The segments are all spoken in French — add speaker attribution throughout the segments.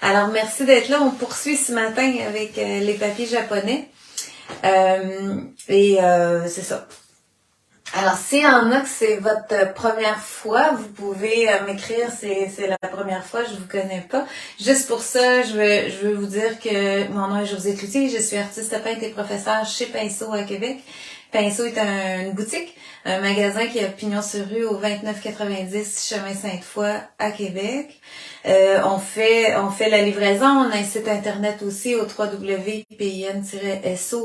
Speaker 1: Alors, merci d'être là. On poursuit ce matin avec les papiers japonais. C'est ça. Alors, s'il y en a que c'est votre première fois, vous pouvez m'écrire, c'est la première fois, je vous connais pas. Juste pour ça, je veux vous dire que mon nom est Josée Cloutier, je suis artiste peintre et professeure chez Pinceau à Québec. Pinceau est une boutique, un magasin qui a pignon sur rue au 2990 chemin Sainte-Foy à Québec. On fait la livraison, on a un site internet aussi au www.pin-so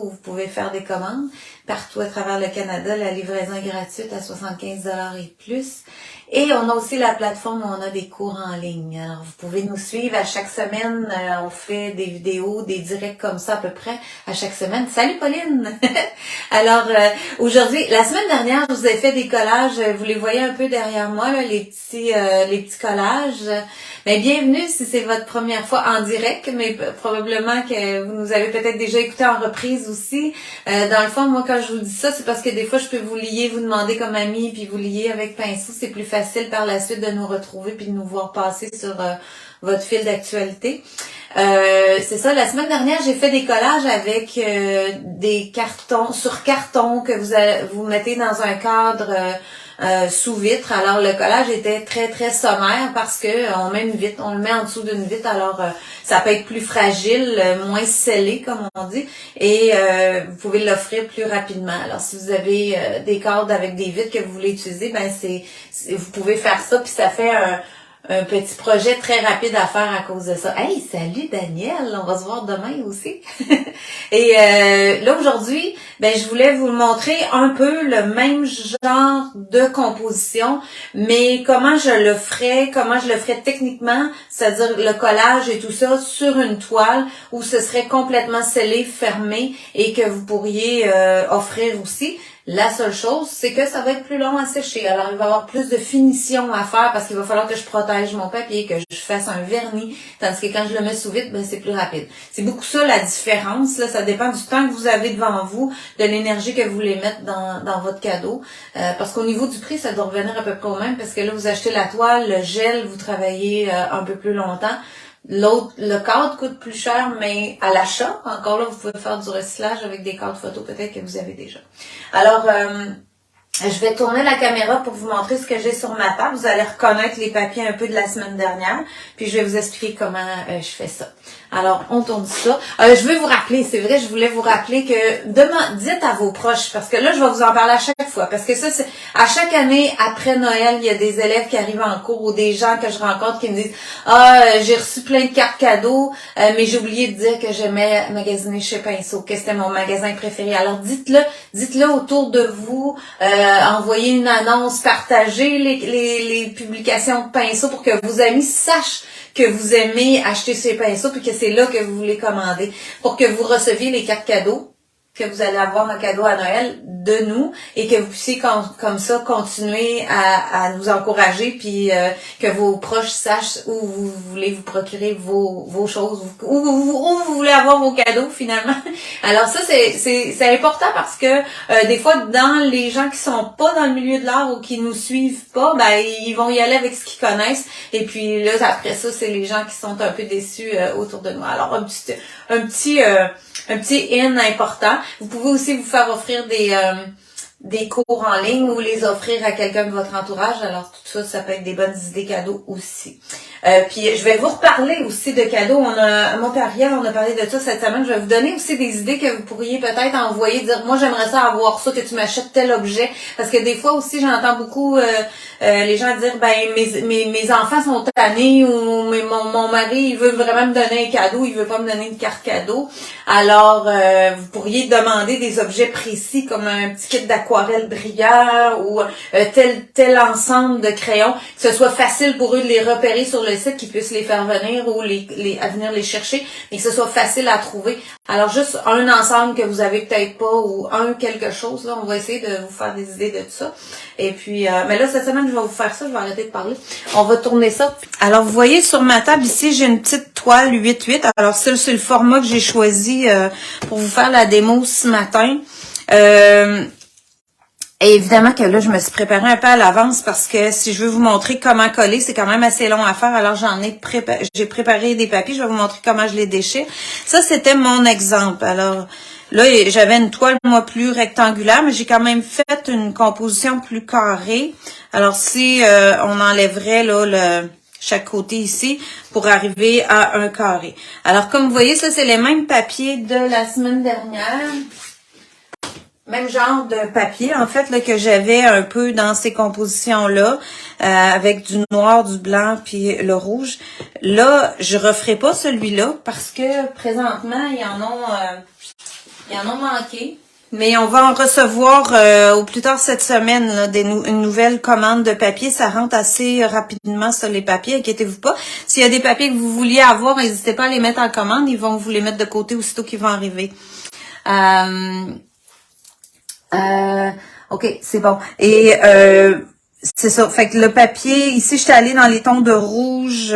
Speaker 1: où vous pouvez faire des commandes partout à travers le Canada. La livraison est gratuite à 75$ et plus. Et on a aussi la plateforme où on a des cours en ligne. Alors, vous pouvez nous suivre à chaque semaine. On fait des vidéos, des directs comme ça à peu près à chaque semaine. Salut Pauline! Alors, aujourd'hui, la semaine dernière, je vous ai fait des collages. Vous les voyez un peu derrière moi, là, les petits collages. Mais bienvenue si c'est votre première fois en direct, mais probablement que vous nous avez peut-être déjà écouté en reprise aussi. Dans le fond, moi, quand je vous dis ça, c'est parce que des fois, je peux vous lier, vous demander comme ami, puis vous lier avec Pinceau. C'est plus facile par la suite de nous retrouver puis de nous voir passer sur votre fil d'actualité. C'est ça, la semaine dernière, j'ai fait des collages avec des cartons, sur carton que vous mettez dans un cadre sous vitre. Alors le collage était très très sommaire parce que on met une vitre, on le met en dessous d'une vitre, alors ça peut être plus fragile, moins scellé comme on dit, et vous pouvez l'offrir plus rapidement. Alors si vous avez des cadres avec des vitres que vous voulez utiliser, ben vous pouvez faire ça, puis ça fait un petit projet très rapide à faire à cause de ça. Hey, salut Daniel, on va se voir demain aussi. Et là aujourd'hui, je voulais vous montrer un peu le même genre de composition, mais comment je le ferais techniquement, c'est-à-dire le collage et tout ça sur une toile où ce serait complètement scellé, fermé et que vous pourriez offrir aussi. La seule chose, c'est que ça va être plus long à sécher. Alors, il va y avoir plus de finition à faire parce qu'il va falloir que je protège mon papier, que je fasse un vernis. Tandis que quand je le mets sous vitre, c'est plus rapide. C'est beaucoup ça la différence. Là, ça dépend du temps que vous avez devant vous, de l'énergie que vous voulez mettre dans votre cadeau. Parce qu'au niveau du prix, ça doit revenir à peu près au même parce que là, vous achetez la toile, le gel, vous travaillez un peu plus longtemps. Le cadre coûte plus cher, mais à l'achat, encore là, vous pouvez faire du recyclage avec des cadres photos peut-être que vous avez déjà. Alors, je vais tourner la caméra pour vous montrer ce que j'ai sur ma table. Vous allez reconnaître les papiers un peu de la semaine dernière, puis je vais vous expliquer comment je fais ça. Alors, on tourne ça. Je vais vous rappeler, c'est vrai, je voulais vous rappeler que dites à vos proches, parce que là, je vais vous en parler à chaque fois, parce que ça, c'est à chaque année, après Noël, il y a des élèves qui arrivent en cours ou des gens que je rencontre qui me disent « Ah, j'ai reçu plein de cartes cadeaux, mais j'ai oublié de dire que j'aimais magasiner chez Pinceau, que c'était mon magasin préféré. » Alors, dites-le autour de vous, envoyez une annonce, partagez les publications de Pinceau pour que vos amis sachent que vous aimez acheter ces pinceaux puis que c'est là que vous voulez commander pour que vous receviez les cartes cadeaux que vous allez avoir un cadeau à Noël de nous et que vous puissiez comme ça continuer à nous encourager puis que vos proches sachent où vous voulez vous procurer vos choses, où vous voulez avoir vos cadeaux finalement. Alors ça c'est important parce que des fois dans les gens qui sont pas dans le milieu de l'art ou qui nous suivent pas, ils vont y aller avec ce qu'ils connaissent et puis là après ça c'est les gens qui sont un peu déçus autour de nous. Alors un petit in important. Vous pouvez aussi vous faire offrir des cours en ligne ou les offrir à quelqu'un de votre entourage. Alors tout ça, ça peut être des bonnes idées cadeaux aussi. Puis je vais vous reparler aussi de cadeaux. Moi et Ariel, on a parlé de ça cette semaine. Je vais vous donner aussi des idées que vous pourriez peut-être envoyer, dire moi j'aimerais ça avoir ça, que tu m'achètes tel objet. Parce que des fois aussi j'entends beaucoup les gens dire mes enfants sont tannés ou mon mari il veut vraiment me donner un cadeau, il veut pas me donner une carte cadeau. Alors vous pourriez demander des objets précis comme un petit kit d'aquarelle brillant ou tel ensemble de crayons, que ce soit facile pour eux de les repérer sur le site, qu'ils puissent les faire venir ou à venir les chercher, mais que ce soit facile à trouver. Alors juste un ensemble que vous avez peut-être pas ou quelque chose, là, on va essayer de vous faire des idées de tout ça. Et puis, mais là, cette semaine, je vais vous faire ça, je vais arrêter de parler. On va tourner ça. Alors, vous voyez sur ma table ici, j'ai une petite toile 8-8. Alors, c'est le format que j'ai choisi pour vous faire la démo ce matin. Et évidemment que là, je me suis préparée un peu à l'avance parce que si je veux vous montrer comment coller, c'est quand même assez long à faire. Alors, j'ai préparé des papiers. Je vais vous montrer comment je les déchire. Ça, c'était mon exemple. Alors, là, j'avais une toile, moi, plus rectangulaire, mais j'ai quand même fait une composition plus carrée. Alors, si on enlèverait, là, chaque côté ici pour arriver à un carré. Alors, comme vous voyez, ça, c'est les mêmes papiers de la semaine dernière. Même genre de papier, en fait, là, que j'avais un peu dans ces compositions-là, avec du noir, du blanc, puis le rouge. Là, je referai pas celui-là parce que présentement, ils en ont manqué. Mais on va en recevoir au plus tard cette semaine là, une nouvelle commande de papier. Ça rentre assez rapidement sur les papiers, inquiétez-vous pas. S'il y a des papiers que vous vouliez avoir, n'hésitez pas à les mettre en commande. Ils vont vous les mettre de côté aussitôt qu'ils vont arriver. OK, c'est bon. Et c'est ça. Fait que le papier, ici, j'étais allée dans les tons de rouge,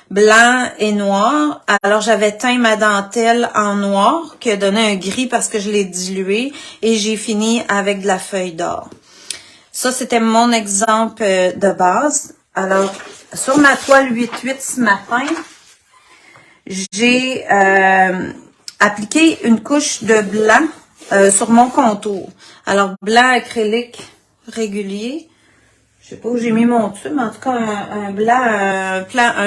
Speaker 1: blanc et noir. Alors, j'avais teint ma dentelle en noir, qui a donné un gris parce que je l'ai dilué. Et j'ai fini avec de la feuille d'or. Ça, c'était mon exemple de base. Alors, sur ma toile 8-8 ce matin, j'ai appliqué une couche de blanc sur mon contour. Alors, blanc acrylique régulier. Je sais pas où j'ai mis mon tube, mais en tout cas, un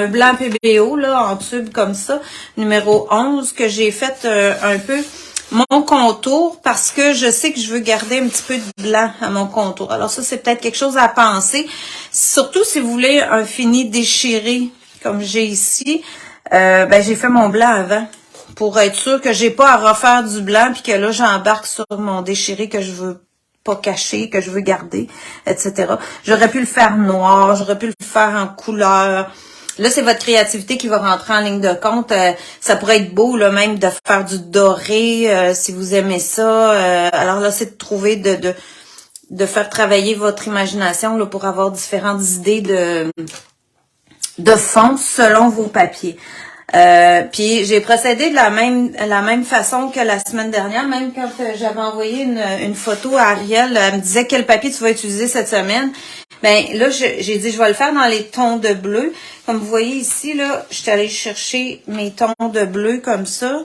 Speaker 1: blanc PBO, là, en tube comme ça, numéro 11, que j'ai fait un peu mon contour parce que je sais que je veux garder un petit peu de blanc à mon contour. Alors ça, c'est peut-être quelque chose à penser. Surtout si vous voulez un fini déchiré, comme j'ai ici, ben j'ai fait mon blanc avant. Pour être sûr que j'ai pas à refaire du blanc puis que là, j'embarque sur mon déchiré que je veux pas cacher, que je veux garder, etc. J'aurais pu le faire noir, j'aurais pu le faire en couleur. Là, c'est votre créativité qui va rentrer en ligne de compte. Ça pourrait être beau, là, même de faire du doré, si vous aimez ça. Alors là, c'est de trouver, de faire travailler votre imagination là, pour avoir différentes idées de fond selon vos papiers. Puis j'ai procédé de la même façon que la semaine dernière, même quand j'avais envoyé une photo à Ariel, elle me disait quel papier tu vas utiliser cette semaine. Ben là, j'ai dit je vais le faire dans les tons de bleu. Comme vous voyez ici, là, je suis allée chercher mes tons de bleu comme ça.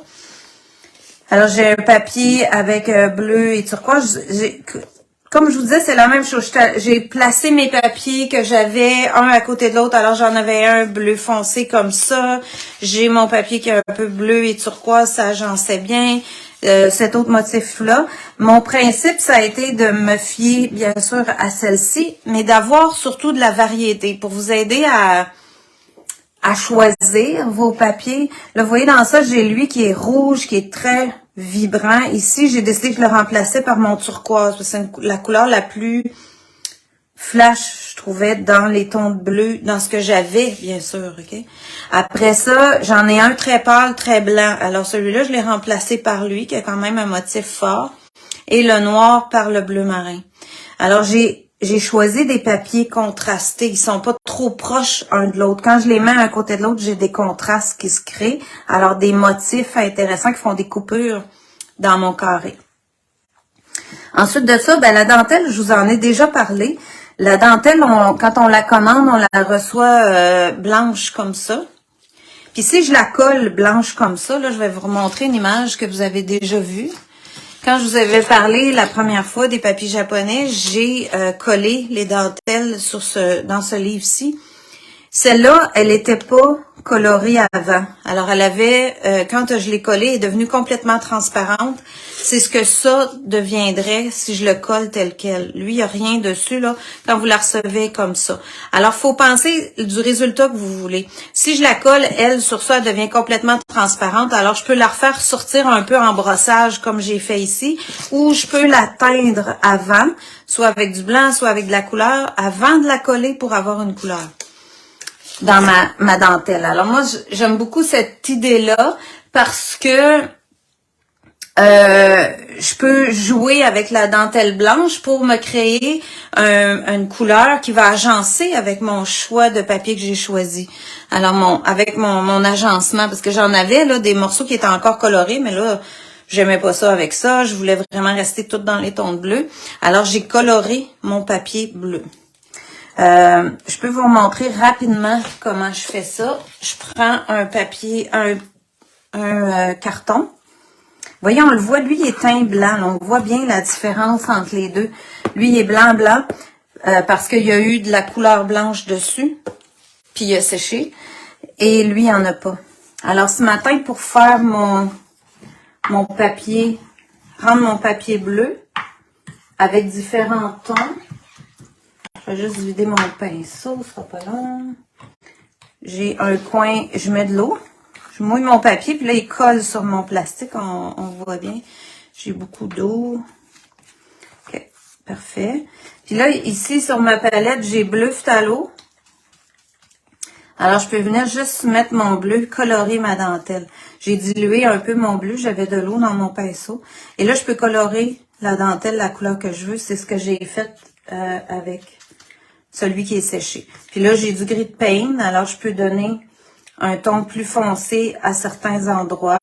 Speaker 1: Alors j'ai un papier avec bleu et turquoise. Comme je vous disais, c'est la même chose. J'ai placé mes papiers que j'avais un à côté de l'autre. Alors, j'en avais un bleu foncé comme ça. J'ai mon papier qui est un peu bleu et turquoise. Ça, j'en sais bien. Cet autre motif-là. Mon principe, ça a été de me fier, bien sûr, à celle-ci, mais d'avoir surtout de la variété pour vous aider à choisir vos papiers. Là, vous voyez, dans ça, j'ai lui qui est rouge, qui est très vibrant. Ici, j'ai décidé que je le remplaçais par mon turquoise. C'est la couleur la plus flash, je trouvais, dans les tons de bleu, dans ce que j'avais, bien sûr, OK? Après ça, j'en ai un très pâle, très blanc. Alors, celui-là, je l'ai remplacé par lui, qui a quand même un motif fort. Et le noir par le bleu marin. Alors, j'ai choisi des papiers contrastés. Ils sont pas trop proches un de l'autre. Quand je les mets un côté de l'autre, j'ai des contrastes qui se créent. Alors, des motifs intéressants qui font des coupures dans mon carré. Ensuite de ça, ben, la dentelle, je vous en ai déjà parlé. La dentelle, quand on la commande, on la reçoit blanche comme ça. Puis si je la colle blanche comme ça, là, je vais vous remontrer une image que vous avez déjà vue. Quand je vous avais parlé la première fois des papiers japonais, j'ai collé les dentelles dans ce livre-ci. Celle-là, elle n'était pas colorée avant. Alors, elle avait, quand je l'ai collée, elle est devenue complètement transparente. C'est ce que ça deviendrait si je le colle tel quel. Lui, il n'y a rien dessus, là, quand vous la recevez comme ça. Alors, faut penser du résultat que vous voulez. Si je la colle, elle, sur ça, elle devient complètement transparente. Alors, je peux la refaire sortir un peu en brossage, comme j'ai fait ici, ou je peux la teindre avant, soit avec du blanc, soit avec de la couleur, avant de la coller pour avoir une couleur dans ma dentelle. Alors moi, j'aime beaucoup cette idée-là parce que je peux jouer avec la dentelle blanche pour me créer une couleur qui va agencer avec mon choix de papier que j'ai choisi. Alors avec mon agencement, parce que j'en avais là des morceaux qui étaient encore colorés, mais là,
Speaker 2: j'aimais pas ça avec ça. Je voulais vraiment rester toute dans les tons de bleu. Alors, j'ai coloré mon papier bleu. Je peux vous montrer rapidement comment je fais ça. Je prends un papier, un carton. Voyez, on le voit, lui, il est teint blanc. Là, on voit bien la différence entre les deux. Lui, il est blanc, parce qu'il y a eu de la couleur blanche dessus, puis il a séché. Et lui, il n'y en a pas. Alors, ce matin, pour faire mon papier, rendre mon papier bleu avec différents tons, je vais juste vider mon pinceau, ce sera pas long. J'ai un coin, je mets de l'eau. Je mouille mon papier, puis là, il colle sur mon plastique, on voit bien. J'ai beaucoup d'eau. OK, parfait. Puis là, ici, sur ma palette, j'ai bleu phthalo. Alors, je peux venir juste mettre mon bleu, colorer ma dentelle. J'ai dilué un peu mon bleu, j'avais de l'eau dans mon pinceau. Et là, je peux colorer la dentelle, la couleur que je veux. C'est ce que j'ai fait avec celui qui est séché. Puis là, j'ai du gris de pain, alors je peux donner un ton plus foncé à certains endroits.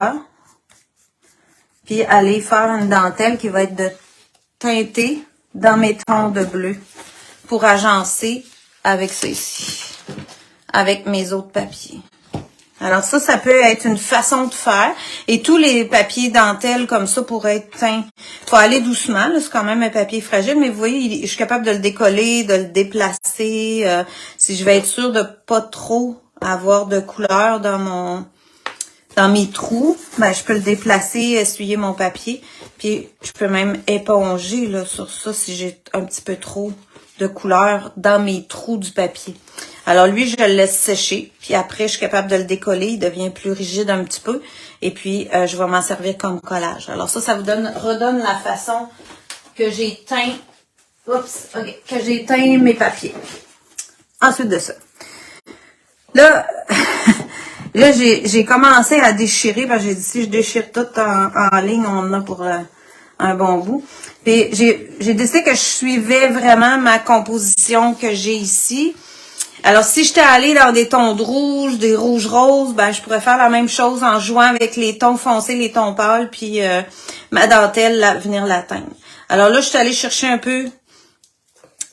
Speaker 2: Puis aller faire une dentelle qui va être de teintée dans mes tons de bleu pour agencer avec ceci, avec mes autres papiers. Alors ça peut être une façon de faire. Et tous les papiers dentelles comme ça pourraient être teints. Il faut aller doucement, c'est quand même un papier fragile, mais vous voyez, je suis capable de le décoller, de le déplacer. Si je vais être sûre de pas trop avoir de couleur dans mes trous, ben je peux le déplacer, essuyer mon papier, puis je peux même éponger là sur ça si j'ai un petit peu trop de couleur dans mes trous du papier. Alors lui, je le laisse sécher, puis après je suis capable de le décoller, il devient plus rigide un petit peu, et puis je vais m'en servir comme collage. Alors ça vous redonne la façon que j'ai teint, que j'ai teint mes papiers. Ensuite de ça. Là, là j'ai commencé à déchirer, parce que j'ai dit si je déchire tout en ligne, on en a pour un bon bout. Puis j'ai décidé que je suivais vraiment ma composition que j'ai ici. Alors, si j'étais allée dans des tons de rouge, des rouges roses, ben je pourrais faire la même chose en jouant avec les tons foncés, les tons pâles, puis ma dentelle, venir la teindre. Alors là, je suis allée chercher un peu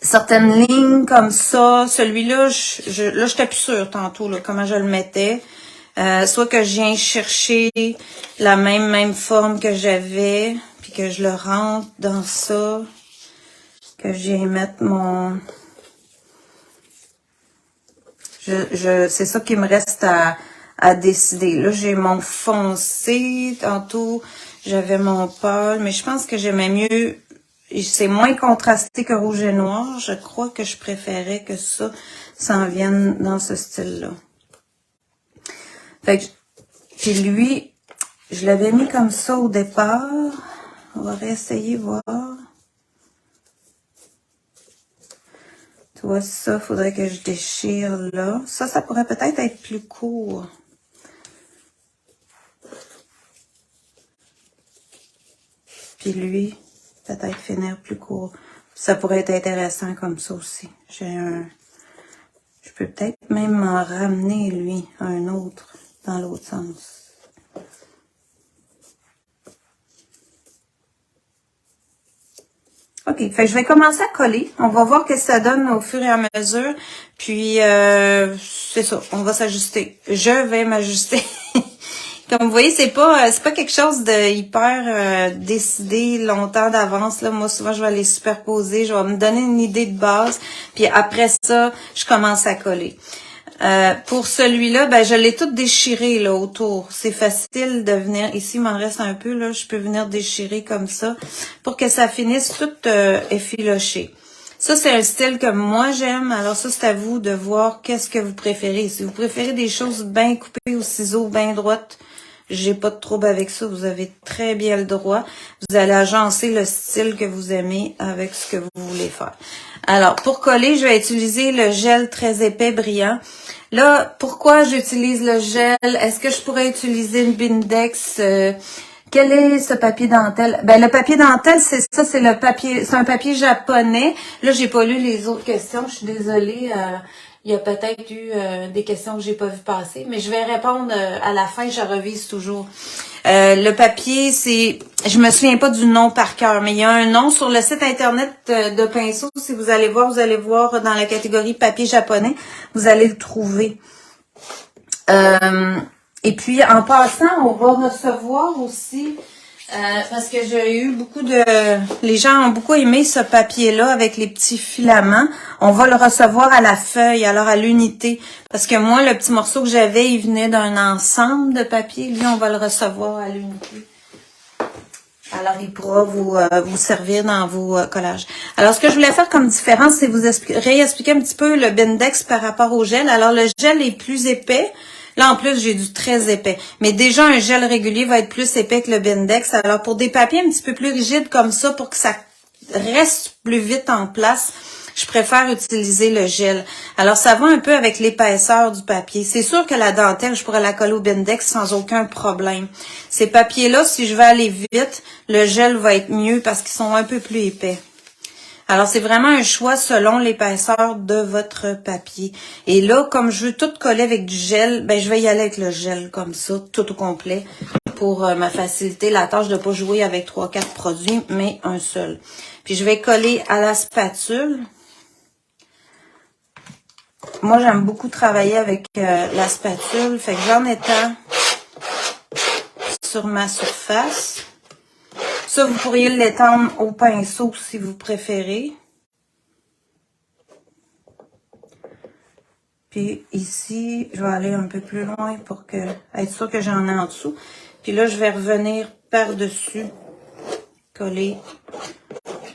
Speaker 2: certaines lignes comme ça. Celui-là, là, j'étais plus sûre tantôt, là, comment je le mettais. Soit que je viens chercher la même forme que j'avais, puis que je le rentre dans ça, que je viens mettre mon... c'est ça qui me reste à décider. Là, j'ai mon foncé, tantôt, j'avais mon pâle, mais je pense que j'aimais mieux... C'est moins contrasté que rouge et noir. Je crois que je préférais que ça s'en vienne dans ce style-là. Fait que, puis lui, je l'avais mis comme ça au départ. On va réessayer, voir. Tu vois, ça, faudrait que je déchire là. Ça pourrait peut-être être plus court. Puis lui, peut-être finir plus court. Ça pourrait être intéressant comme ça aussi. Je peux peut-être même m'en ramener, lui, un autre, dans l'autre sens. OK, fait que je vais commencer à coller. On va voir ce que ça donne au fur et à mesure. Puis, c'est ça, on va s'ajuster. Je vais m'ajuster. Comme vous voyez, c'est pas quelque chose de hyper décidé longtemps d'avance. Là, moi, souvent, je vais les superposer. Je vais me donner une idée de base. Puis après ça, je commence à coller. Pour celui-là, ben je l'ai tout déchiré là autour. C'est facile de venir. Ici, il m'en reste un peu là. Je peux venir déchirer comme ça pour que ça finisse tout effiloché. Ça, c'est un style que moi j'aime. Alors ça, c'est à vous de voir qu'est-ce que vous préférez. Si vous préférez des choses bien coupées au ciseau, bien droites, j'ai pas de trouble avec ça. Vous avez très bien le droit. Vous allez agencer le style que vous aimez avec ce que vous voulez faire. Alors, pour coller, je vais utiliser le gel très épais brillant. Là, pourquoi j'utilise le gel? Est-ce que je pourrais utiliser une Bindex? Quel est ce papier dentelle? Ben, le papier dentelle, c'est ça, c'est un papier japonais. Là, j'ai pas lu les autres questions, je suis désolée. Il y a peut-être eu des questions que j'ai pas vu passer, mais je vais répondre à la fin, je revise toujours. Le papier, c'est... Je me souviens pas du nom par cœur, mais il y a un nom sur le site internet de Pinceau. Si vous allez voir dans la catégorie papier japonais, vous allez le trouver. Et puis, en passant, on va recevoir aussi... parce que j'ai eu les gens ont beaucoup aimé ce papier-là avec les petits filaments. On va le recevoir à la feuille, alors à l'unité. Parce que moi, le petit morceau que j'avais, il venait d'un ensemble de papier. Lui, on va le recevoir à l'unité. Alors, il pourra vous servir dans vos collages. Alors, ce que je voulais faire comme différence, c'est vous réexpliquer un petit peu le Bindex par rapport au gel. Alors, le gel est plus épais. Là, en plus, j'ai du très épais. Mais déjà, un gel régulier va être plus épais que le Bindex. Alors, pour des papiers un petit peu plus rigides comme ça, pour que ça reste plus vite en place, je préfère utiliser le gel. Alors, ça va un peu avec l'épaisseur du papier. C'est sûr que la dentelle, je pourrais la coller au Bindex sans aucun problème. Ces papiers-là, si je veux aller vite, le gel va être mieux parce qu'ils sont un peu plus épais. Alors, c'est vraiment un choix selon l'épaisseur de votre papier. Et là, comme je veux tout coller avec du gel, ben je vais y aller avec le gel comme ça, tout au complet, pour me faciliter la tâche de ne pas jouer avec 3-4 produits, mais un seul. Puis, je vais coller à la spatule. Moi, j'aime beaucoup travailler avec la spatule, fait que j'en étends sur ma surface. Ça, vous pourriez l'étendre au pinceau si vous préférez. Puis ici, je vais aller un peu plus loin pour être sûr que j'en ai en dessous. Puis là, je vais revenir par-dessus, coller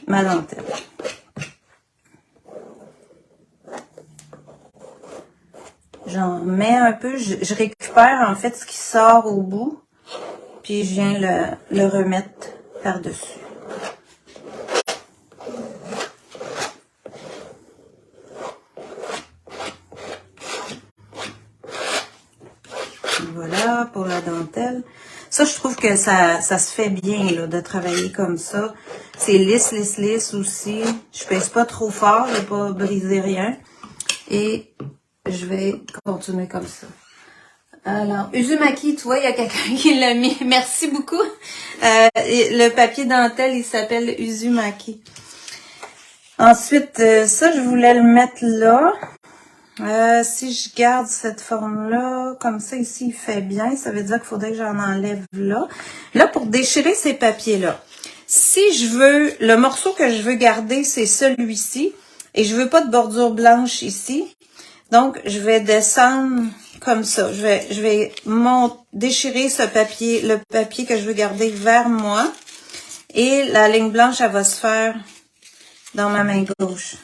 Speaker 2: ma dentelle. J'en mets un peu, je récupère en fait ce qui sort au bout. Puis je viens le remettre par-dessus. Voilà pour la dentelle. Ça, je trouve que ça se fait bien là, de travailler comme ça. C'est lisse, lisse, lisse aussi. Je pèse pas trop fort, je vais pas briser rien. Et je vais continuer comme ça. Alors, Uzumaki, tu vois, il y a quelqu'un qui l'a mis. Merci beaucoup. Le papier dentelle, il s'appelle Uzumaki. Ensuite, ça, je voulais le mettre là. Si je garde cette forme-là, comme ça, ici, il fait bien. Ça veut dire qu'il faudrait que j'en enlève là. Là, pour déchirer ces papiers-là, si je veux, le morceau que je veux garder, c'est celui-ci. Et je veux pas de bordure blanche ici. Donc, je vais descendre comme ça. Je vais déchirer ce papier, le papier que je veux garder vers moi. Et la ligne blanche, elle va se faire dans ma main gauche.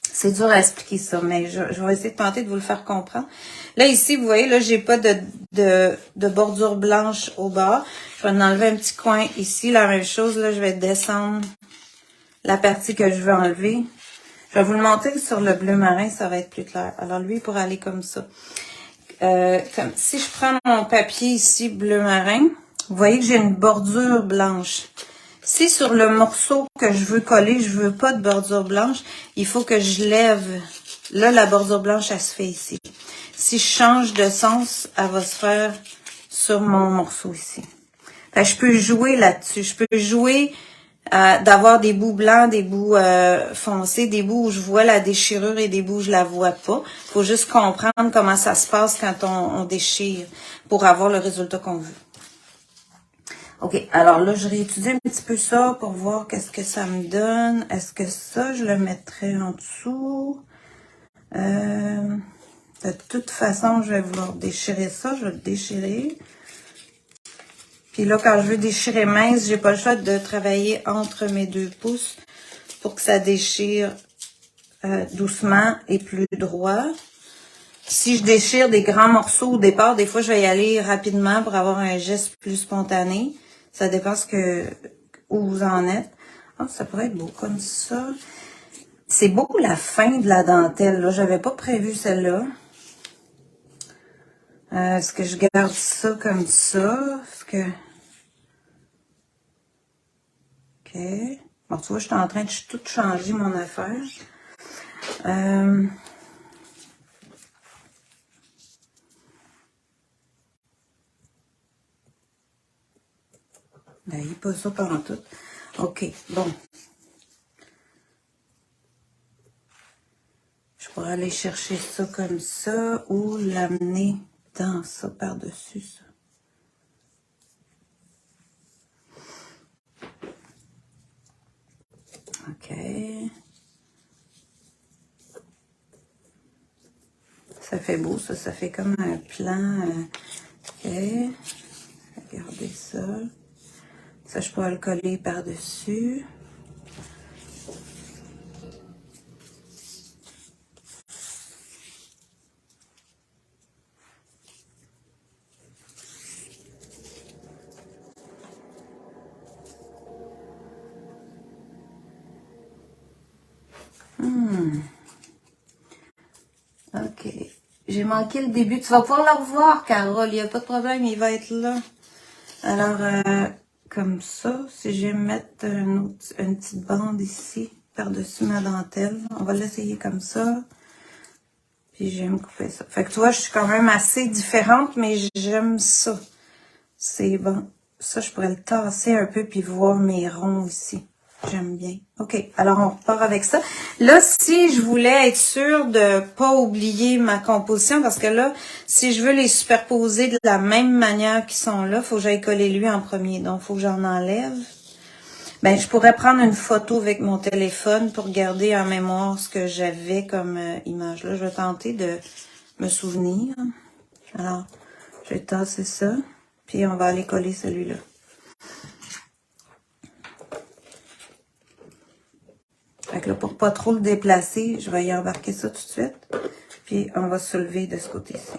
Speaker 2: C'est dur à expliquer ça, mais je vais essayer de tenter de vous le faire comprendre. Là, ici, vous voyez, là, j'ai pas de bordure blanche au bas. Je vais en enlever un petit coin ici. La même chose, là, je vais descendre la partie que je veux enlever. Je vais vous le montrer sur le bleu marin, ça va être plus clair. Alors, lui, pour aller comme ça. Si je prends mon papier ici, bleu marin, vous voyez que j'ai une bordure blanche. Si sur le morceau que je veux coller, je veux pas de bordure blanche, il faut que je lève. Là, la bordure blanche, elle se fait ici. Si je change de sens, elle va se faire sur mon morceau ici. Fait que je peux jouer là-dessus. Je peux jouer d'avoir des bouts blancs, des bouts foncés, des bouts où je vois la déchirure et des bouts où je la vois pas. Faut juste comprendre comment ça se passe quand on déchire pour avoir le résultat qu'on veut. OK, alors là, je réétudie un petit peu ça pour voir qu'est-ce que ça me donne. Est-ce que ça, je le mettrais en dessous? De toute façon, je vais vouloir déchirer ça. Je vais le déchirer. Puis là, quand je veux déchirer mince, j'ai pas le choix de travailler entre mes 2 pouces pour que ça déchire doucement et plus droit. Si je déchire des grands morceaux au départ, des fois, je vais y aller rapidement pour avoir un geste plus spontané. Ça dépend où vous en êtes. Oh, ça pourrait être beau comme ça. C'est beau la fin de la dentelle. Là, j'avais pas prévu celle-là. Est-ce que je garde ça comme ça? Est-ce que... OK. Bon, tu vois, je suis en train de tout changer mon affaire. Ben, il n'est pas ça pendant tout. OK, bon. Je pourrais aller chercher ça comme ça ou l'amener dans ça par-dessus ça. OK. Ça fait beau, ça fait comme un plan. OK. Regardez ça. Ça, je pourrais le coller par-dessus. OK. J'ai manqué le début. Tu vas pouvoir le revoir, Carole. Il n'y a pas de problème, il va être là. Alors, comme ça, si je vais mettre une petite bande ici, par-dessus ma dentelle, on va l'essayer comme ça. Puis, je vais me couper ça. Fait que tu vois, je suis quand même assez différente, mais j'aime ça. C'est bon. Ça, je pourrais le tasser un peu puis voir mes ronds ici. J'aime bien. OK, alors on repart avec ça. Là, si je voulais être sûre de pas oublier ma composition, parce que là, si je veux les superposer de la même manière qu'ils sont là, il faut que j'aille coller lui en premier. Donc, il faut que j'en enlève. Ben, je pourrais prendre une photo avec mon téléphone pour garder en mémoire ce que j'avais comme image. Là, je vais tenter de me souvenir. Alors, je vais tasser ça, puis on va aller coller celui-là. Fait que là, pour pas trop le déplacer, je vais y embarquer ça tout de suite. Puis, on va soulever de ce côté-ci.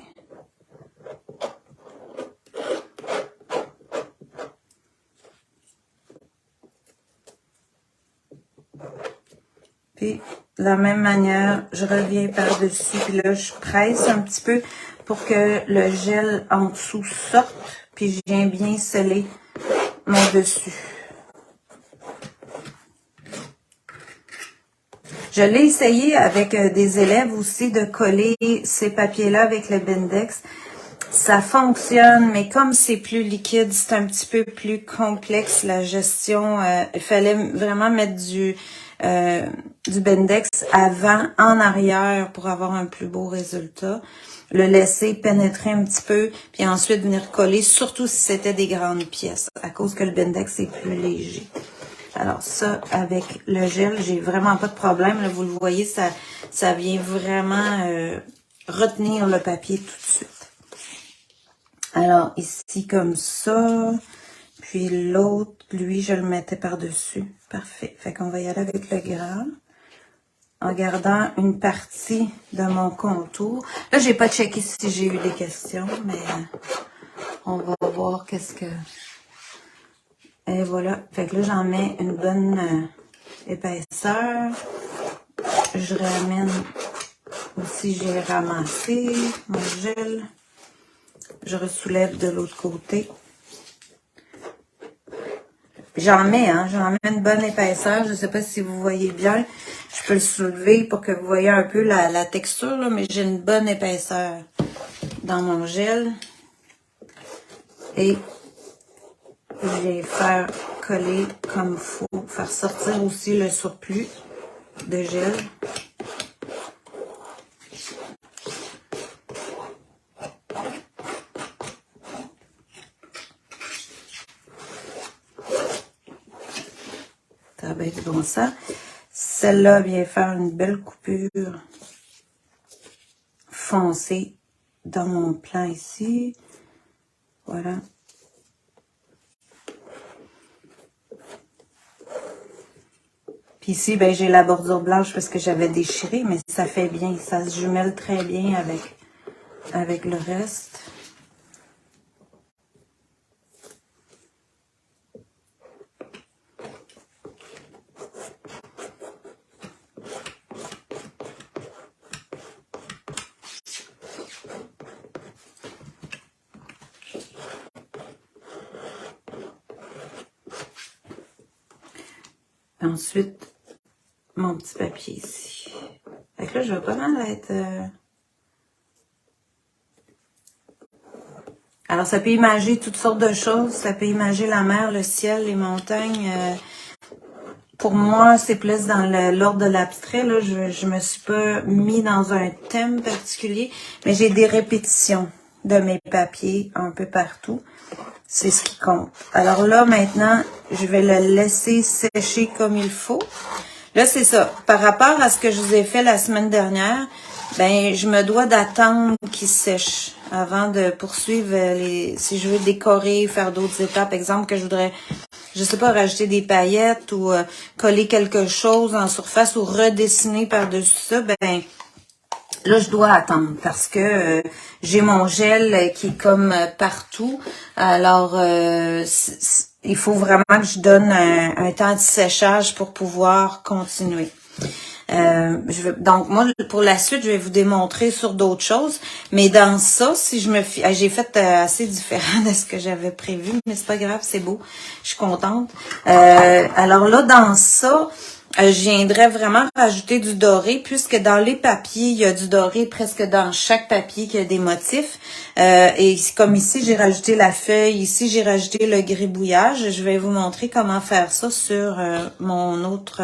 Speaker 2: Puis, de la même manière, je reviens par-dessus. Puis là, je presse un petit peu pour que le gel en dessous sorte. Puis, je viens bien sceller mon dessus. Je l'ai essayé avec des élèves aussi de coller ces papiers-là avec le Bendix. Ça fonctionne, mais comme c'est plus liquide, c'est un petit peu plus complexe la gestion. Il fallait vraiment mettre du Bendix avant, en arrière pour avoir un plus beau résultat. Le laisser pénétrer un petit peu, puis ensuite venir coller, surtout si c'était des grandes pièces, à cause que le Bendix est plus léger. Alors ça, avec le gel, j'ai vraiment pas de problème. Là, vous le voyez, ça vient vraiment retenir le papier tout de suite. Alors ici comme ça, puis l'autre, lui, je le mettais par-dessus. Parfait. Fait qu'on va y aller avec le grand, en gardant une partie de mon contour. Là, j'ai pas checké si j'ai eu des questions, mais on va voir qu'est-ce que... Et voilà. Fait que là, j'en mets une bonne épaisseur. Je ramène aussi, j'ai ramassé mon gel. Je ressoulève de l'autre côté. J'en mets une bonne épaisseur. Je ne sais pas si vous voyez bien. Je peux le soulever pour que vous voyez un peu la texture, là, mais j'ai une bonne épaisseur dans mon gel. Et je vais faire coller comme il faut. Faire sortir aussi le surplus de gel. Ça va être bon ça. Celle-là vient faire une belle coupure foncée dans mon plan ici. Voilà. Puis ici, ben, j'ai la bordure blanche parce que j'avais déchiré, mais ça fait bien. Ça se jumelle très bien avec le reste. Ensuite, mon petit papier ici. Fait que là, je vais pas mal être Alors, ça peut imager toutes sortes de choses. Ça peut imager la mer, le ciel, les montagnes. Pour moi, c'est plus dans l'ordre de l'abstrait. Là, je me suis pas mis dans un thème particulier, mais j'ai des répétitions de mes papiers un peu partout. C'est ce qui compte. Alors là, maintenant, je vais le laisser sécher comme il faut. Là, c'est ça. Par rapport à ce que je vous ai fait la semaine dernière, ben, je me dois d'attendre qu'il sèche avant de poursuivre si je veux décorer, faire d'autres étapes. Exemple, que je voudrais, je sais pas, rajouter des paillettes ou coller quelque chose en surface ou redessiner par-dessus ça, ben, là, je dois attendre parce que j'ai mon gel qui est comme partout. Alors, il faut vraiment que je donne un temps de séchage pour pouvoir continuer. Donc, moi, pour la suite, je vais vous démontrer sur d'autres choses. Mais dans ça, si je me fie... J'ai fait assez différent de ce que j'avais prévu, mais c'est pas grave, c'est beau. Je suis contente. Alors là, dans ça... je viendrais vraiment rajouter du doré, puisque dans les papiers, il y a du doré presque dans chaque papier qui a des motifs. Et comme ici, j'ai rajouté la feuille, ici, j'ai rajouté le gribouillage. Je vais vous montrer comment faire ça sur mon autre...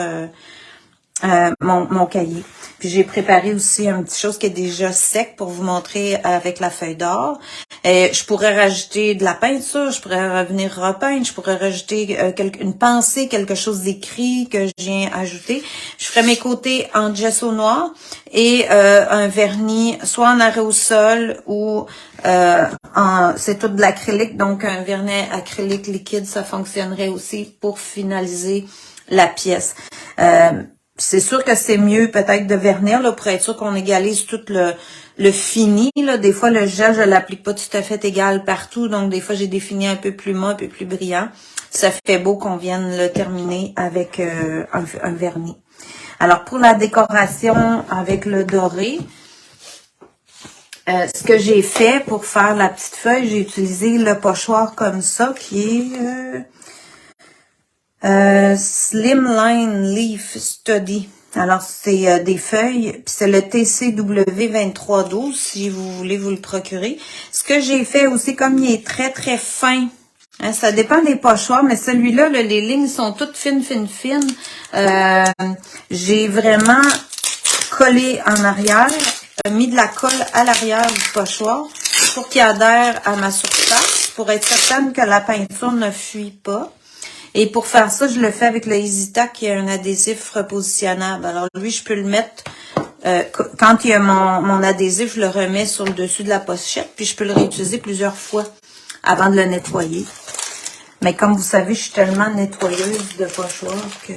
Speaker 2: mon cahier. Puis j'ai préparé aussi une petite chose qui est déjà sec pour vous montrer avec la feuille d'or. Je pourrais rajouter de la peinture, je pourrais revenir repeindre, je pourrais rajouter une pensée, quelque chose d'écrit que je viens ajouter. Je ferai mes côtés en gesso noir et un vernis soit en aérosol ou c'est tout de l'acrylique, donc un vernis acrylique liquide, ça fonctionnerait aussi pour finaliser la pièce. C'est sûr que c'est mieux peut-être de vernir là, pour être sûr qu'on égalise tout le fini. Là. Des fois, le gel, je l'applique pas tout à fait égal partout. Donc, des fois, j'ai des finis un peu plus mat, un peu plus brillants. Ça fait beau qu'on vienne le terminer avec un vernis. Alors, pour la décoration avec le doré, ce que j'ai fait pour faire la petite feuille, j'ai utilisé le pochoir comme ça qui est... Slimline Leaf Study. Alors, c'est des feuilles, puis c'est le TCW 2312, si vous voulez vous le procurer. Ce que j'ai fait aussi, comme il est très, très fin, hein, ça dépend des pochoirs, mais celui-là, les lignes sont toutes fines, fines, fines. J'ai vraiment collé en arrière, mis de la colle à l'arrière du pochoir pour qu'il adhère à ma surface, pour être certaine que la peinture ne fuit pas. Et pour faire ça, je le fais avec le EasyTac qui est un adhésif repositionnable. Alors lui, je peux le mettre, quand il y a mon adhésif, je le remets sur le dessus de la pochette, puis je peux le réutiliser plusieurs fois avant de le nettoyer. Mais comme vous savez, je suis tellement nettoyeuse de pochoir que...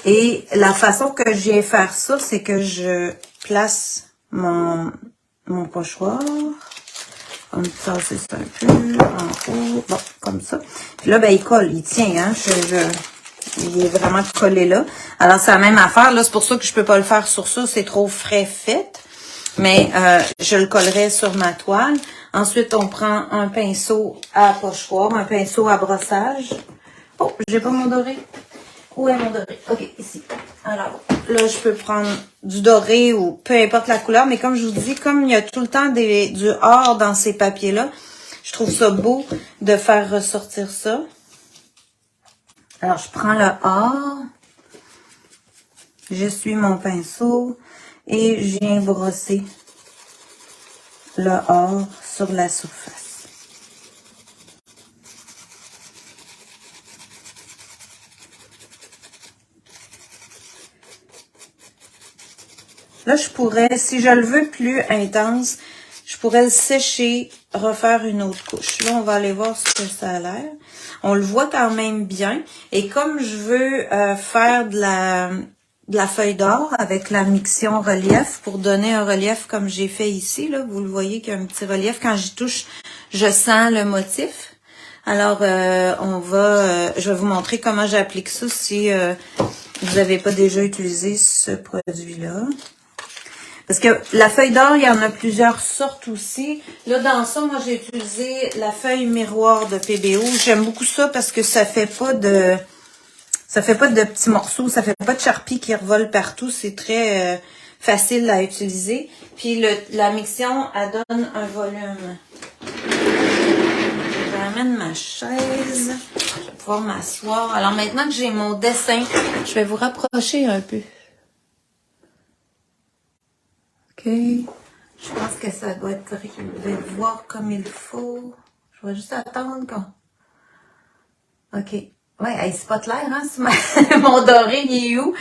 Speaker 2: Et la façon que je viens faire ça, c'est que je place mon pochoir... Comme ça, c'est ça un peu en haut. Bon, comme ça. Puis là, ben, il colle, il tient, hein. Il est vraiment collé là. Alors, c'est la même affaire. Là, c'est pour ça que je peux pas le faire sur ça. C'est trop frais fait. Mais je le collerai sur ma toile. Ensuite, on prend un pinceau à pochoir, un pinceau à brossage. Oh, j'ai pas mon doré. Où est mon doré? OK, ici. Alors, là, je peux prendre du doré ou peu importe la couleur, mais comme je vous dis, comme il y a tout le temps du or dans ces papiers-là, je trouve ça beau de faire ressortir ça. Alors, je prends le or, j'essuie mon pinceau et je viens brosser le or sur la surface. Là, je pourrais, si je le veux plus intense, je pourrais le sécher, refaire une autre couche. Là, on va aller voir ce que ça a l'air. On le voit quand même bien. Et comme je veux faire de la feuille d'or avec la mixion relief pour donner un relief comme j'ai fait ici, là, vous le voyez qu'il y a un petit relief. Quand j'y touche, je sens le motif. Alors, je vais vous montrer comment j'applique ça si vous n'avez pas déjà utilisé ce produit-là. Parce que la feuille d'or, il y en a plusieurs sortes aussi. Là, dans ça, moi, j'ai utilisé la feuille miroir de PBO. J'aime beaucoup ça parce que ça fait pas de petits morceaux, ça fait pas de charpie qui revole partout. C'est très facile à utiliser. Puis la mixion, elle donne un volume. j'amène ma chaise. Je vais pouvoir m'asseoir. Alors maintenant que j'ai mon dessin, je vais vous rapprocher un peu. OK. Je pense que ça doit être correct. Je vais voir comme il faut. Je vais juste attendre qu'on... OK. Ouais, hey, c'est pas clair, hein? Mon doré, il est où?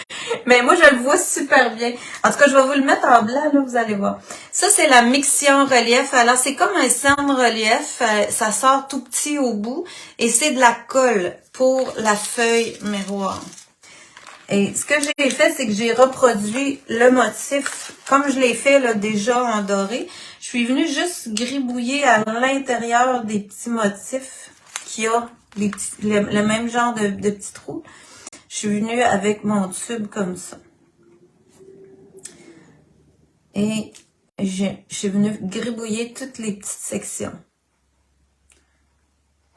Speaker 2: Mais moi, je le vois super bien. En tout cas, je vais vous le mettre en blanc, là, vous allez voir. Ça, c'est la Mixion Relief. Alors, c'est comme un cerne relief. Ça sort tout petit au bout. Et c'est de la colle pour la feuille miroir. Et ce que j'ai fait, c'est que j'ai reproduit le motif comme je l'ai fait là, déjà en doré. Je suis venue juste gribouiller à l'intérieur des petits motifs qu'il y a, le même genre de petits trous. Je suis venue avec mon tube comme ça. Et je suis venue gribouiller toutes les petites sections.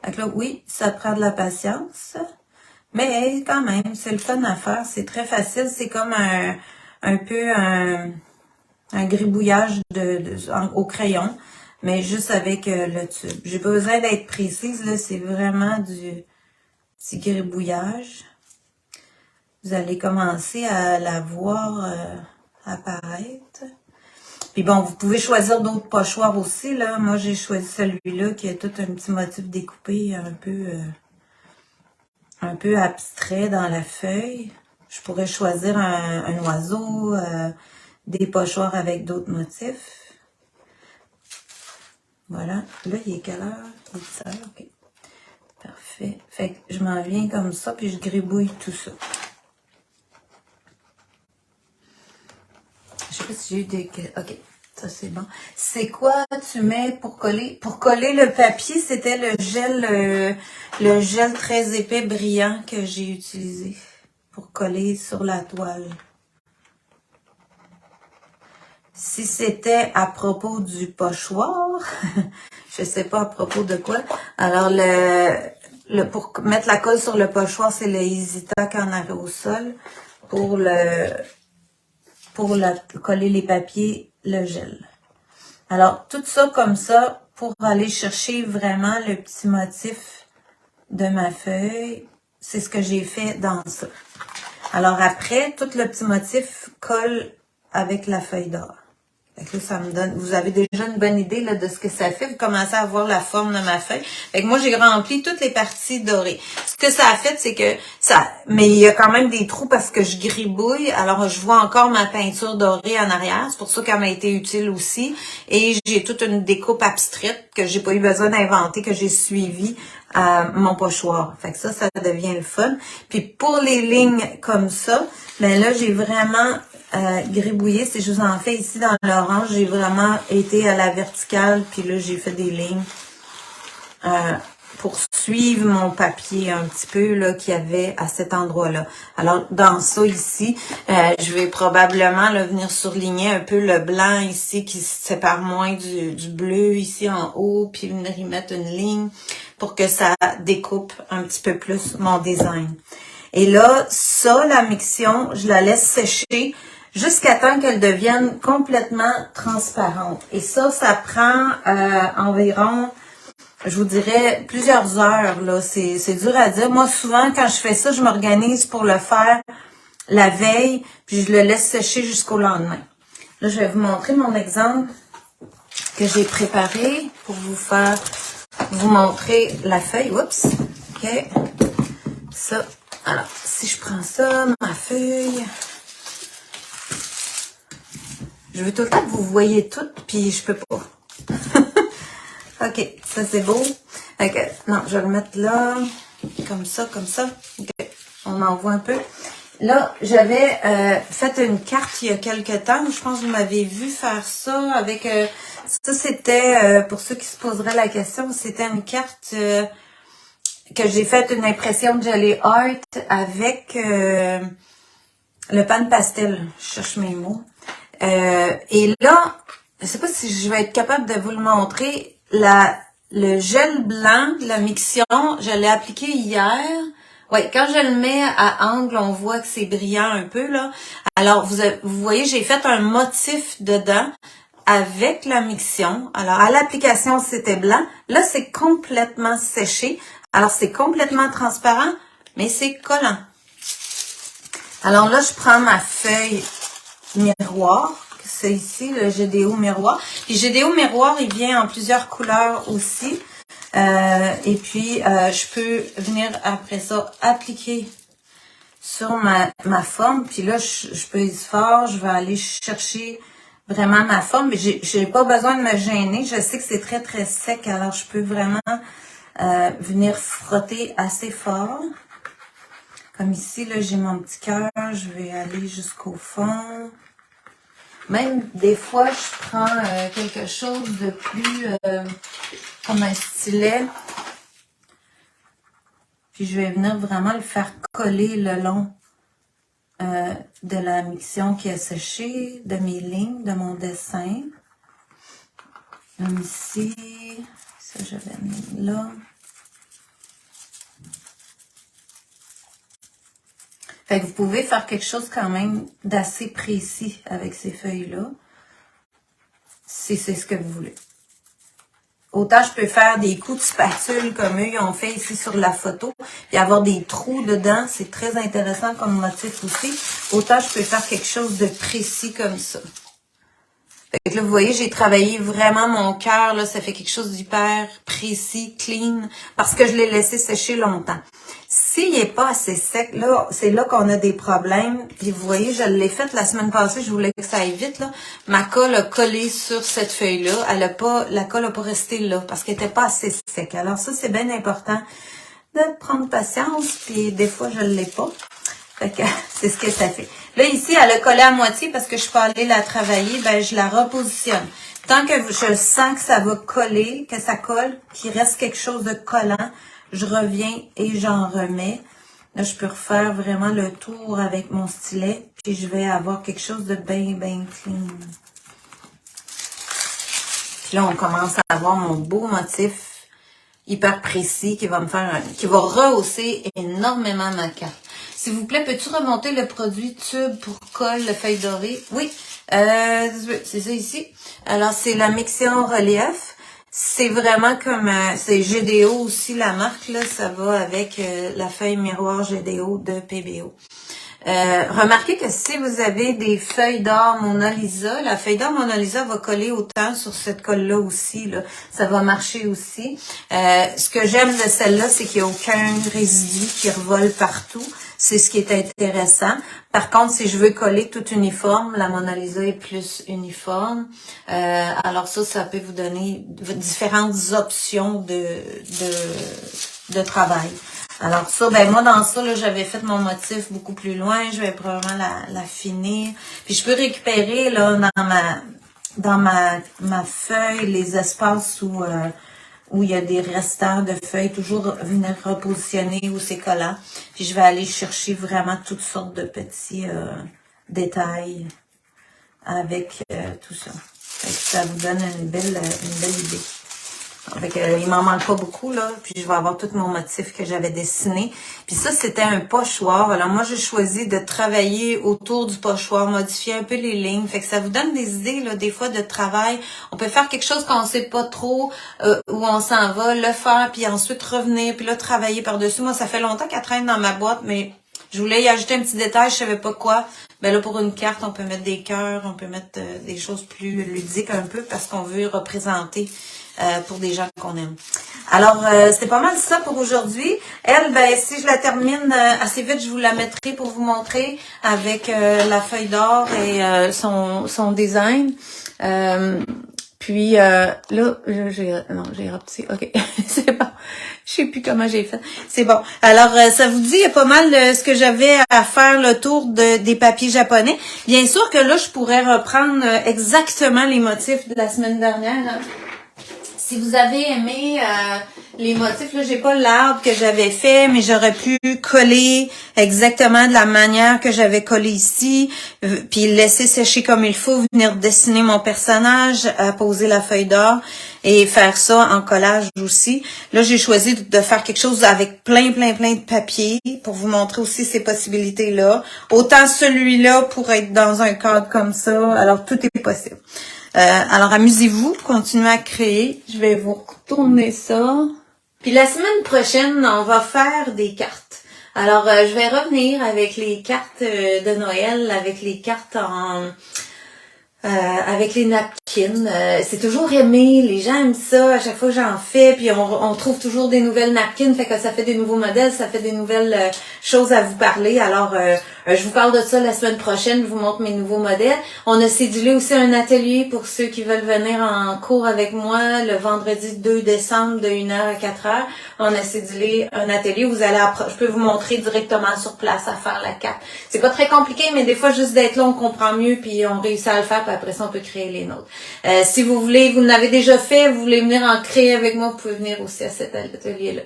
Speaker 2: Donc là, oui, ça prend de la patience. Mais quand même, c'est le fun à faire. C'est très facile. C'est comme un peu un gribouillage au crayon, mais juste avec le tube. J'ai pas besoin d'être précise, là. C'est vraiment du petit gribouillage. Vous allez commencer à la voir apparaître. Puis bon, vous pouvez choisir d'autres pochoirs aussi, là. Moi, j'ai choisi celui-là qui a tout un petit motif découpé un peu abstrait dans la feuille. Je pourrais choisir un oiseau, des pochoirs avec d'autres motifs. Voilà. Là, il est quelle heure? Il est 10 heures, ok. Parfait. Fait que je m'en viens comme ça, puis je gribouille tout ça. Je sais pas si j'ai eu des... Ok. Ça, c'est bon. C'est quoi tu mets pour coller? Pour coller le papier, c'était le gel très épais brillant que j'ai utilisé pour coller sur la toile. Si c'était à propos du pochoir, je sais pas à propos de quoi. Alors, pour mettre la colle sur le pochoir, c'est le EasyTac en aérosol. Pour coller les papiers, le gel. Alors, tout ça comme ça, pour aller chercher vraiment le petit motif de ma feuille, c'est ce que j'ai fait dans ça. Alors après, tout le petit motif colle avec la feuille d'or. Fait que là, ça me donne, vous avez déjà une bonne idée là, de ce que ça fait. Vous commencez à voir la forme de ma feuille. Fait que moi, j'ai rempli toutes les parties dorées. Ce que ça a fait, c'est que mais il y a quand même des trous parce que je gribouille. Alors, je vois encore ma peinture dorée en arrière. C'est pour ça qu'elle m'a été utile aussi. Et j'ai toute une découpe abstraite que j'ai pas eu besoin d'inventer, que j'ai suivi mon pochoir. Fait que ça devient le fun. Puis pour les lignes comme ça, ben là, j'ai vraiment gribouillé. Si je vous en fais ici dans l'orange, j'ai vraiment été à la verticale. Puis là, j'ai fait des lignes pour suivre mon papier un petit peu là qu'il y avait à cet endroit-là. Alors, dans ça ici, je vais probablement là, venir surligner un peu le blanc ici qui se sépare moins du bleu ici en haut, puis venir y mettre une ligne pour que ça découpe un petit peu plus mon design. Et là, ça, la mixion, je la laisse sécher jusqu'à temps qu'elle devienne complètement transparente. Et ça prend environ, je vous dirais, plusieurs heures. Là. C'est dur à dire. Moi, souvent, quand je fais ça, je m'organise pour le faire la veille, puis je le laisse sécher jusqu'au lendemain. Là, je vais vous montrer mon exemple que j'ai préparé pour vous montrer la feuille. Oups! OK. Ça. Alors, si je prends ça, ma feuille... Je veux tout le temps que vous voyez tout, puis je peux pas. OK, ça c'est beau. OK, non, je vais le mettre là, comme ça. OK, on en voit un peu. Là, j'avais fait une carte il y a quelques temps. Je pense que vous m'avez vu faire ça avec... ça, c'était, pour ceux qui se poseraient la question, c'était une carte que j'ai faite, une impression de Jelly Art avec le pan pastel. Je cherche mes mots. Et là, je sais pas si je vais être capable de vous le montrer. Le gel blanc de la mixion, je l'ai appliqué hier. Ouais, quand je le mets à angle, on voit que c'est brillant un peu là. Alors, vous voyez, j'ai fait un motif dedans avec la miction. Alors, à l'application, c'était blanc. Là, c'est complètement séché. Alors, c'est complètement transparent, mais c'est collant. Alors là, je prends ma feuille miroir. C'est ici, le GDO miroir. Puis GDO miroir, il vient en plusieurs couleurs aussi. Et puis, je peux venir après ça appliquer sur ma forme. Puis là, je pèse fort. Je vais aller chercher vraiment ma forme. Mais j'ai pas besoin de me gêner. Je sais que c'est très, très sec. Alors, je peux vraiment venir frotter assez fort. Comme ici, là, j'ai mon petit cœur. Je vais aller jusqu'au fond. Même des fois, je prends quelque chose de plus comme un stylet. Puis je vais venir vraiment le faire coller le long de la miction qui a séché, de mes lignes, de mon dessin. Comme ici, ça je vais mettre là. Fait que vous pouvez faire quelque chose quand même d'assez précis avec ces feuilles-là, si c'est ce que vous voulez. Autant je peux faire des coups de spatule comme eux, ils ont fait ici sur la photo, puis avoir des trous dedans, c'est très intéressant comme motif aussi. Autant je peux faire quelque chose de précis comme ça. Fait que là, vous voyez, j'ai travaillé vraiment mon cœur, là, ça fait quelque chose d'hyper précis, clean, parce que je l'ai laissé sécher longtemps. S'il n'est pas assez sec, là, c'est là qu'on a des problèmes. Puis vous voyez, je l'ai fait la semaine passée, je voulais que ça aille vite, là. Ma colle a collé sur cette feuille-là. La colle n'a pas resté là, parce qu'elle n'était pas assez sec. Alors ça, c'est bien important de prendre patience, puis des fois, je ne l'ai pas. Fait que c'est ce que ça fait. Là, ici, elle a collé à moitié parce que je peux aller la travailler, ben je la repositionne. Tant que je sens que ça va coller, que ça colle, qu'il reste quelque chose de collant, je reviens et j'en remets. Là, je peux refaire vraiment le tour avec mon stylet, puis je vais avoir quelque chose de bien, bien clean. Puis là, on commence à avoir mon beau motif hyper précis qui va me faire, qui va rehausser énormément ma carte. S'il vous plaît, peux-tu remonter le produit tube pour colle, le feuille dorée? Oui, c'est ça ici. Alors, c'est la Mixion Relief. C'est vraiment comme, c'est GDO aussi, la marque, là, ça va avec la feuille miroir GDO de PBO. Remarquez que si vous avez des feuilles d'or Mona Lisa, la feuille d'or Mona Lisa va coller autant sur cette colle-là aussi. Là. Ça va marcher aussi. Ce que j'aime de celle-là, c'est qu'il n'y a aucun résidu qui revole partout. C'est ce qui est intéressant. Par contre, si je veux coller tout uniforme, la Mona Lisa est plus uniforme. Alors ça peut vous donner différentes options de travail. Alors ça, ben moi dans ça, là, j'avais fait mon motif beaucoup plus loin. Je vais probablement la finir. Puis je peux récupérer là dans ma feuille les espaces où il y a des restants de feuilles, toujours venir repositionner où c'est collant. Puis je vais aller chercher vraiment toutes sortes de petits détails avec tout ça. Fait que ça vous donne une belle idée. Il m'en manque pas beaucoup, là. Puis je vais avoir tout mon motif que j'avais dessiné. Puis ça, c'était un pochoir. Alors moi, j'ai choisi de travailler autour du pochoir, modifier un peu les lignes. Fait que ça vous donne des idées, là, des fois, de travail. On peut faire quelque chose qu'on ne sait pas trop où on s'en va, le faire, puis ensuite revenir, puis là, travailler par-dessus. Moi, ça fait longtemps qu'elle traîne dans ma boîte, mais je voulais y ajouter un petit détail, je savais pas quoi. Ben là, pour une carte, on peut mettre des cœurs, on peut mettre des choses plus ludiques un peu parce qu'on veut représenter pour des gens qu'on aime. Alors, c'est pas mal ça pour aujourd'hui. Elle, ben si je la termine assez vite, je vous la mettrai pour vous montrer avec la feuille d'or et son design. Puis là, j'ai rapetissé. OK, c'est bon. Je sais plus comment j'ai fait. C'est bon. Alors, ça vous dit pas mal ce que j'avais à faire le tour des papiers japonais. Bien sûr que là, je pourrais reprendre exactement les motifs de la semaine dernière. Hein. Si vous avez aimé les motifs, là, j'ai pas l'arbre que j'avais fait, mais j'aurais pu coller exactement de la manière que j'avais collé ici, puis laisser sécher comme il faut, venir dessiner mon personnage, poser la feuille d'or et faire ça en collage aussi. Là, j'ai choisi de faire quelque chose avec plein de papier pour vous montrer aussi ces possibilités-là. Autant celui-là pour être dans un cadre comme ça, alors tout est possible. Alors, amusez-vous, continuez à créer. Je vais vous retourner ça.
Speaker 1: Puis la semaine prochaine, on va faire des cartes. Alors, je vais revenir avec les cartes de Noël, avec les cartes avec les napkins. C'est toujours aimé, les gens aiment ça, à chaque fois que j'en fais, puis on trouve toujours des nouvelles napkins, fait que ça fait des nouveaux modèles, ça fait des nouvelles choses à vous parler. Alors, je vous parle de ça la semaine prochaine, je vous montre mes nouveaux modèles. On a cédulé aussi un atelier pour ceux qui veulent venir en cours avec moi le vendredi 2 décembre de 1h à 4h. On a cédulé un atelier où vous allez je peux vous montrer directement sur place à faire la carte. C'est pas très compliqué, mais des fois, juste d'être là, on comprend mieux, puis on réussit à le faire, puis après ça, on peut créer les nôtres. Si vous voulez, vous l'avez déjà fait, vous voulez venir en créer avec moi, vous pouvez venir aussi à cet atelier-là.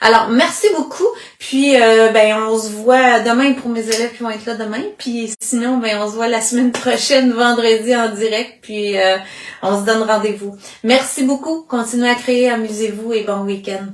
Speaker 1: Alors, merci beaucoup, puis on se voit demain pour mes élèves qui vont être là demain, puis sinon, on se voit la semaine prochaine, vendredi, en direct, puis on se donne rendez-vous. Merci beaucoup, continuez à créer, amusez-vous et bon week-end.